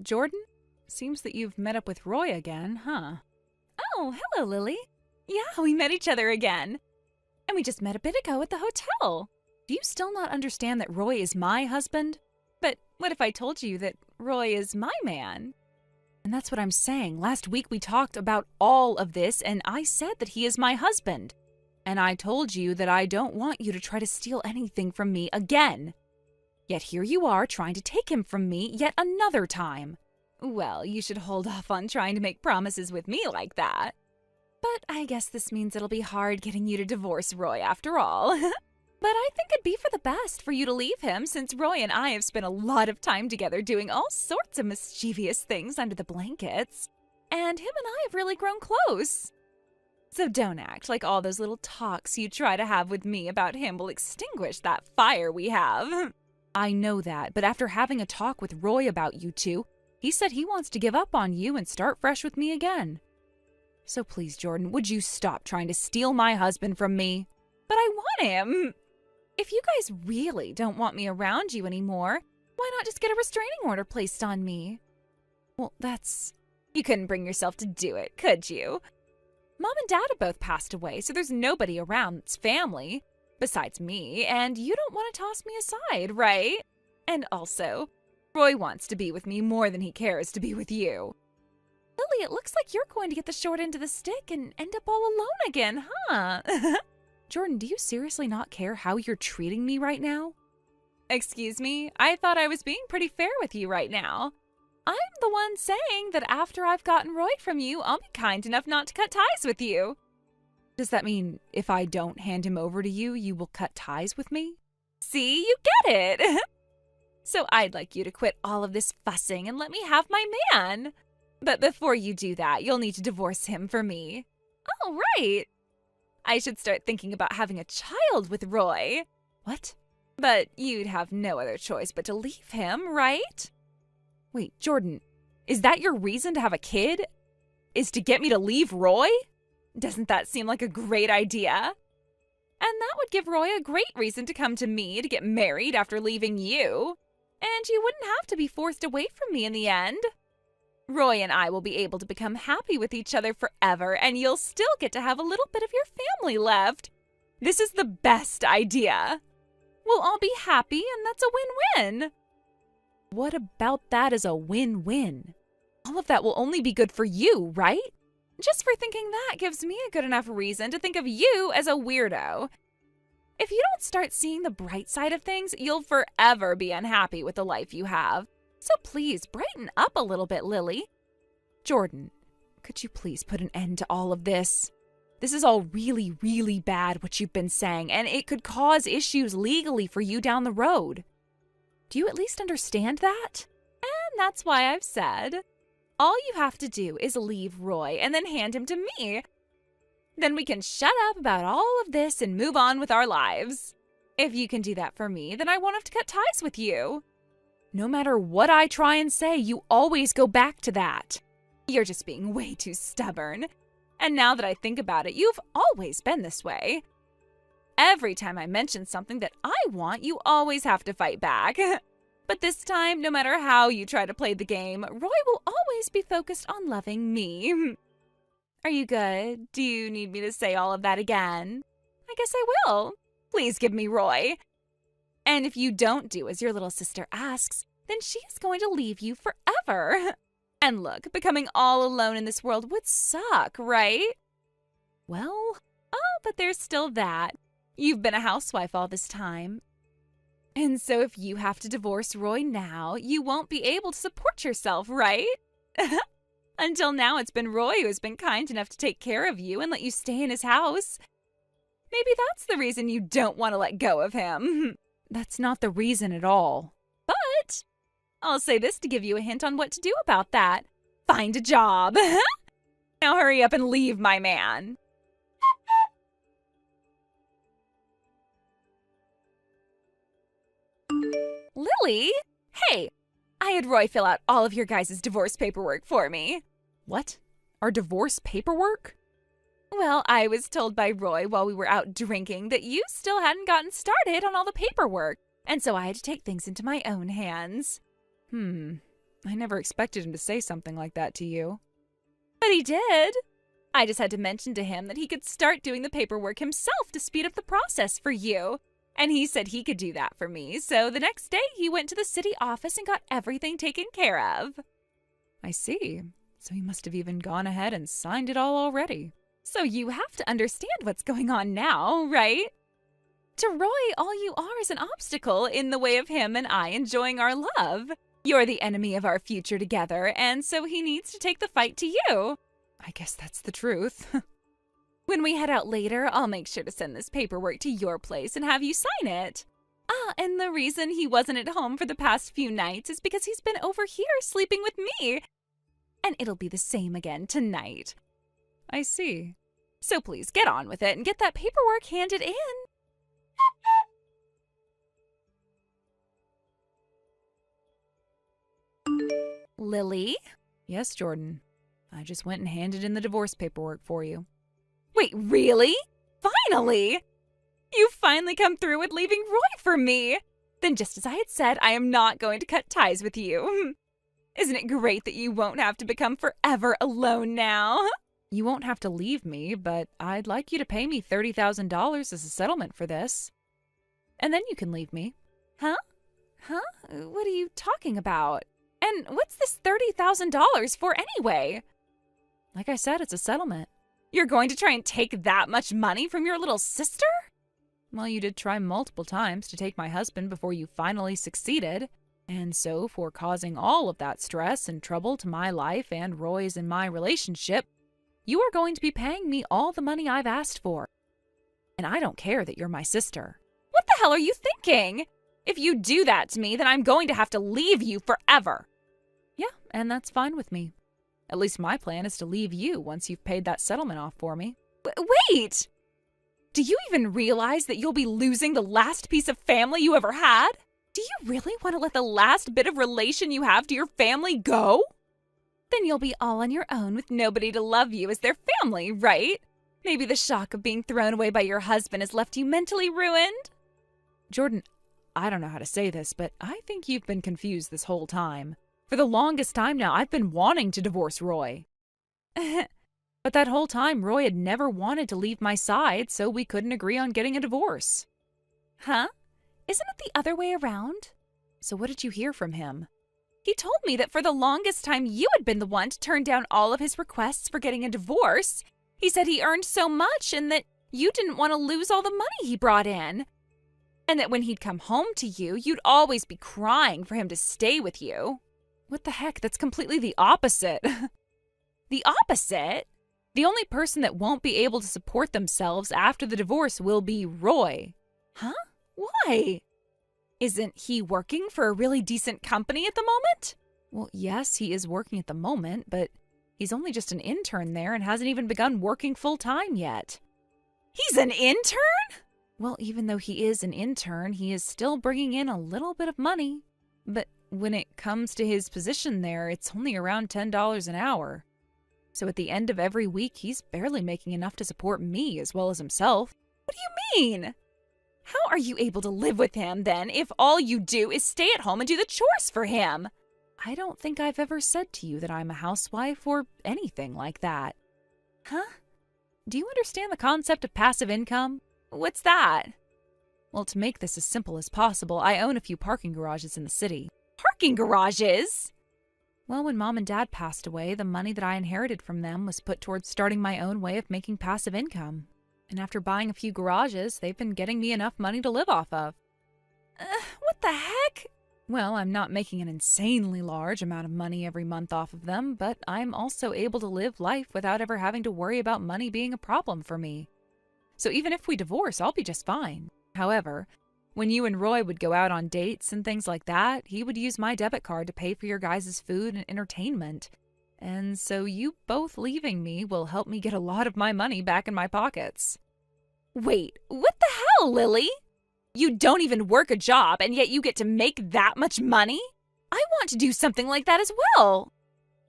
Jordan? Seems that you've met up with Roy again, huh? Oh, hello, Lily. Yeah, we met each other again. And we just met a bit ago at the hotel. Do you still not understand that Roy is my husband? But what if I told you that Roy is my man? And that's what I'm saying. Last week we talked about all of this, and I said that he is my husband. And I told you that I don't want you to try to steal anything from me again. Yet here you are trying to take him from me yet another time. Well, you should hold off on trying to make promises with me like that. But I guess this means it'll be hard getting you to divorce Roy after all. But I think it'd be for the best for you to leave him, since Roy and I have spent a lot of time together doing all sorts of mischievous things under the blankets. And him and I have really grown close. So don't act like all those little talks you try to have with me about him will extinguish that fire we have. I know that, but after having a talk with Roy about you two, he said he wants to give up on you and start fresh with me again. So please, Jordan, would you stop trying to steal my husband from me? But I want him. If you guys really don't want me around you anymore, why not just get a restraining order placed on me? Well, that's... You couldn't bring yourself to do it, could you? Mom and Dad have both passed away, so there's nobody around that's family, besides me, and you don't want to toss me aside, right? And also, Roy wants to be with me more than he cares to be with you. Lily, it looks like you're going to get the short end of the stick and end up all alone again, huh? Jordan, do you seriously not care how you're treating me right now? Excuse me? I thought I was being pretty fair with you right now. I'm the one saying that after I've gotten Roy from you, I'll be kind enough not to cut ties with you. Does that mean if I don't hand him over to you, you will cut ties with me? See, you get it. So I'd like you to quit all of this fussing and let me have my man. But before you do that, you'll need to divorce him for me. Oh, right. I should start thinking about having a child with Roy. What? But you'd have no other choice but to leave him, right? Wait, Jordan, is that your reason to have a kid? Is to get me to leave Roy? Doesn't that seem like a great idea? And that would give Roy a great reason to come to me to get married after leaving you. And you wouldn't have to be forced away from me in the end. Roy and I will be able to become happy with each other forever, and you'll still get to have a little bit of your family left. This is the best idea. We'll all be happy, and that's a win-win. What about that is a win-win? All of that will only be good for you, right? Just for thinking that gives me a good enough reason to think of you as a weirdo. If you don't start seeing the bright side of things, you'll forever be unhappy with the life you have. So please, brighten up a little bit, Lily. Jordan, could you please put an end to all of this? This is all really, really bad, what you've been saying, and it could cause issues legally for you down the road. Do you at least understand that? And that's why I've said, all you have to do is leave Roy and then hand him to me. Then we can shut up about all of this and move on with our lives. If you can do that for me, then I won't have to cut ties with you. No matter what I try and say, you always go back to that. You're just being way too stubborn. And now that I think about it, you've always been this way. Every time I mention something that I want, you always have to fight back. But this time, no matter how you try to play the game, Roy will always be focused on loving me. Are you good? Do you need me to say all of that again? I guess I will. Please give me Roy. And if you don't do as your little sister asks, then she is going to leave you forever. And look, becoming all alone in this world would suck, right? Well, but there's still that. You've been a housewife all this time. And so if you have to divorce Roy now, you won't be able to support yourself, right? Until now, it's been Roy who has been kind enough to take care of you and let you stay in his house. Maybe that's the reason you don't want to let go of him. That's not the reason at all. But I'll say this to give you a hint on what to do about that. Find a job. Now hurry up and leave my man. Lily? Hey, I had Roy fill out all of your guys' divorce paperwork for me. What? Our divorce paperwork? Well, I was told by Roy while we were out drinking that you still hadn't gotten started on all the paperwork, and so I had to take things into my own hands. I never expected him to say something like that to you. But he did. I just had to mention to him that he could start doing the paperwork himself to speed up the process for you. And he said he could do that for me, so the next day he went to the city office and got everything taken care of. I see. So he must have even gone ahead and signed it all already. So you have to understand what's going on now, right? To Roy, all you are is an obstacle in the way of him and I enjoying our love. You're the enemy of our future together, and so he needs to take the fight to you. I guess that's the truth. When we head out later, I'll make sure to send this paperwork to your place and have you sign it. And the reason he wasn't at home for the past few nights is because he's been over here sleeping with me. And it'll be the same again tonight. I see. So please get on with it and get that paperwork handed in. Lily? Yes, Jordan. I just went and handed in the divorce paperwork for you. Wait, really? Finally? You finally come through with leaving Roy for me. Then just as I had said, I am not going to cut ties with you. Isn't it great that you won't have to become forever alone now? You won't have to leave me, but I'd like you to pay me $30,000 as a settlement for this. And then you can leave me. Huh? What are you talking about? And what's this $30,000 for anyway? Like I said, it's a settlement. You're going to try and take that much money from your little sister? Well, you did try multiple times to take my husband before you finally succeeded. And so, for causing all of that stress and trouble to my life and Roy's and my relationship, you are going to be paying me all the money I've asked for. And I don't care that you're my sister. What the hell are you thinking? If you do that to me, then I'm going to have to leave you forever. Yeah, and that's fine with me. At least my plan is to leave you once you've paid that settlement off for me. Wait! Do you even realize that you'll be losing the last piece of family you ever had? Do you really want to let the last bit of relation you have to your family go? Then you'll be all on your own with nobody to love you as their family, right? Maybe the shock of being thrown away by your husband has left you mentally ruined? Jordan, I don't know how to say this, but I think you've been confused this whole time. For the longest time now, I've been wanting to divorce Roy. But that whole time, Roy had never wanted to leave my side, so we couldn't agree on getting a divorce. Huh? Isn't it the other way around? So what did you hear from him? He told me that for the longest time you had been the one to turn down all of his requests for getting a divorce. He said he earned so much and that you didn't want to lose all the money he brought in. And that when he'd come home to you, you'd always be crying for him to stay with you. What the heck? That's completely the opposite. The opposite? The only person that won't be able to support themselves after the divorce will be Roy. Huh? Why? Isn't he working for a really decent company at the moment? Well, yes, he is working at the moment, but he's only just an intern there and hasn't even begun working full-time yet. He's an intern? Well, even though he is an intern, he is still bringing in a little bit of money. But when it comes to his position there, it's only around $10 an hour. So at the end of every week, he's barely making enough to support me as well as himself. What do you mean? How are you able to live with him, then, if all you do is stay at home and do the chores for him? I don't think I've ever said to you that I'm a housewife or anything like that. Huh? Do you understand the concept of passive income? What's that? Well, to make this as simple as possible, I own a few parking garages in the city. Parking garages? Well, when Mom and Dad passed away, the money that I inherited from them was put towards starting my own way of making passive income. And after buying a few garages, they've been getting me enough money to live off of. What the heck? Well, I'm not making an insanely large amount of money every month off of them, but I'm also able to live life without ever having to worry about money being a problem for me. So even if we divorce, I'll be just fine. However, when you and Roy would go out on dates and things like that, he would use my debit card to pay for your guys' food and entertainment. And so you both leaving me will help me get a lot of my money back in my pockets. Wait, what the hell, Lily? You don't even work a job, and yet you get to make that much money? I want to do something like that as well.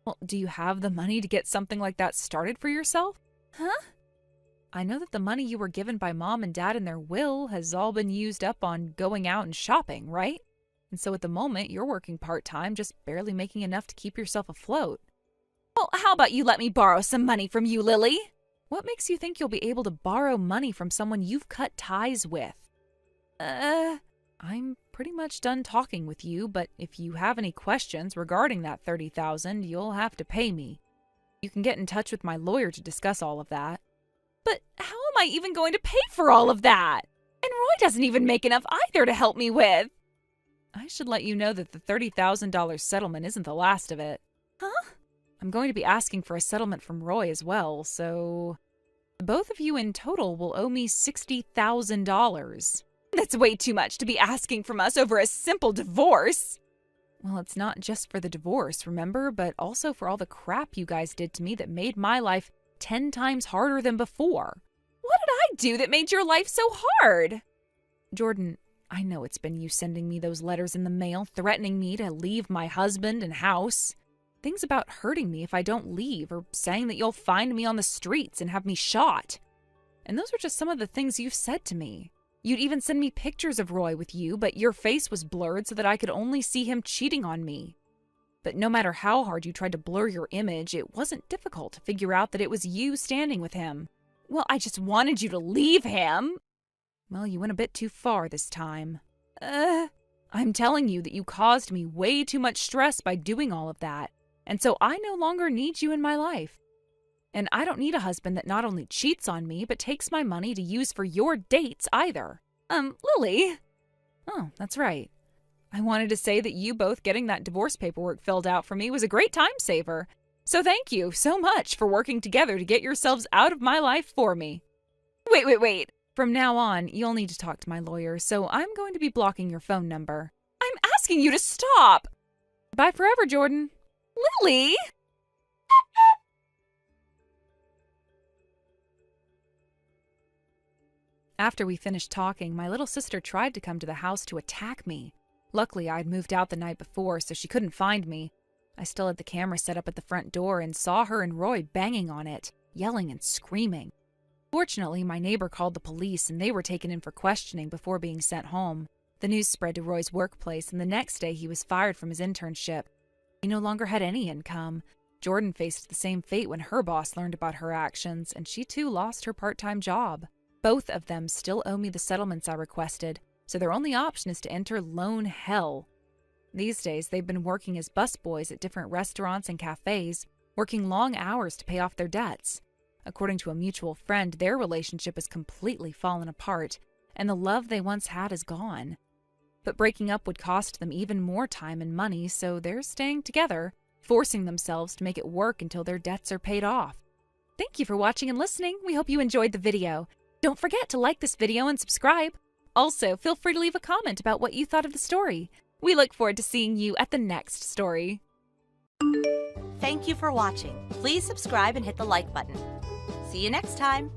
Well, do you have the money to get something like that started for yourself? Huh? I know that the money you were given by Mom and Dad in their will has all been used up on going out and shopping, right? And so at the moment, you're working part-time, just barely making enough to keep yourself afloat. Well, how about you let me borrow some money from you, Lily? What makes you think you'll be able to borrow money from someone you've cut ties with? I'm pretty much done talking with you, but if you have any questions regarding that $30,000, you'll have to pay me. You can get in touch with my lawyer to discuss all of that. But how am I even going to pay for all of that? And Roy doesn't even make enough either to help me with. I should let you know that the $30,000 settlement isn't the last of it. Huh? I'm going to be asking for a settlement from Roy as well, so both of you in total will owe me $60,000. That's way too much to be asking from us over a simple divorce. Well, it's not just for the divorce, remember, but also for all the crap you guys did to me that made my life 10 times harder than before. What did I do that made your life so hard? Jordan, I know it's been you sending me those letters in the mail, threatening me to leave my husband and house. Things about hurting me if I don't leave, or saying that you'll find me on the streets and have me shot. And those are just some of the things you've said to me. You'd even send me pictures of Roy with you, but your face was blurred so that I could only see him cheating on me. But no matter how hard you tried to blur your image, it wasn't difficult to figure out that it was you standing with him. Well, I just wanted you to leave him. Well, you went a bit too far this time. I'm telling you that you caused me way too much stress by doing all of that, and so I no longer need you in my life. And I don't need a husband that not only cheats on me, but takes my money to use for your dates either. Lily. Oh, that's right. I wanted to say that you both getting that divorce paperwork filled out for me was a great time saver. So thank you so much for working together to get yourselves out of my life for me. Wait. From now on, you'll need to talk to my lawyer, so I'm going to be blocking your phone number. I'm asking you to stop. Bye forever, Jordan. Lily! After we finished talking, my little sister tried to come to the house to attack me. Luckily, I had moved out the night before, so she couldn't find me. I still had the camera set up at the front door and saw her and Roy banging on it, yelling and screaming. Fortunately, my neighbor called the police and they were taken in for questioning before being sent home. The news spread to Roy's workplace, and the next day he was fired from his internship. He no longer had any income. Jordan faced the same fate when her boss learned about her actions, and she too lost her part-time job. Both of them still owe me the settlements I requested, so their only option is to enter loan hell. These days, they've been working as busboys at different restaurants and cafes, working long hours to pay off their debts. According to a mutual friend, their relationship has completely fallen apart, and the love they once had is gone. But breaking up would cost them even more time and money, so they're staying together, forcing themselves to make it work until their debts are paid off. Thank you for watching and listening. We hope you enjoyed the video. Don't forget to like this video and subscribe. Also, feel free to leave a comment about what you thought of the story. We look forward to seeing you at the next story. Thank you for watching. Please subscribe and hit the like button. See you next time.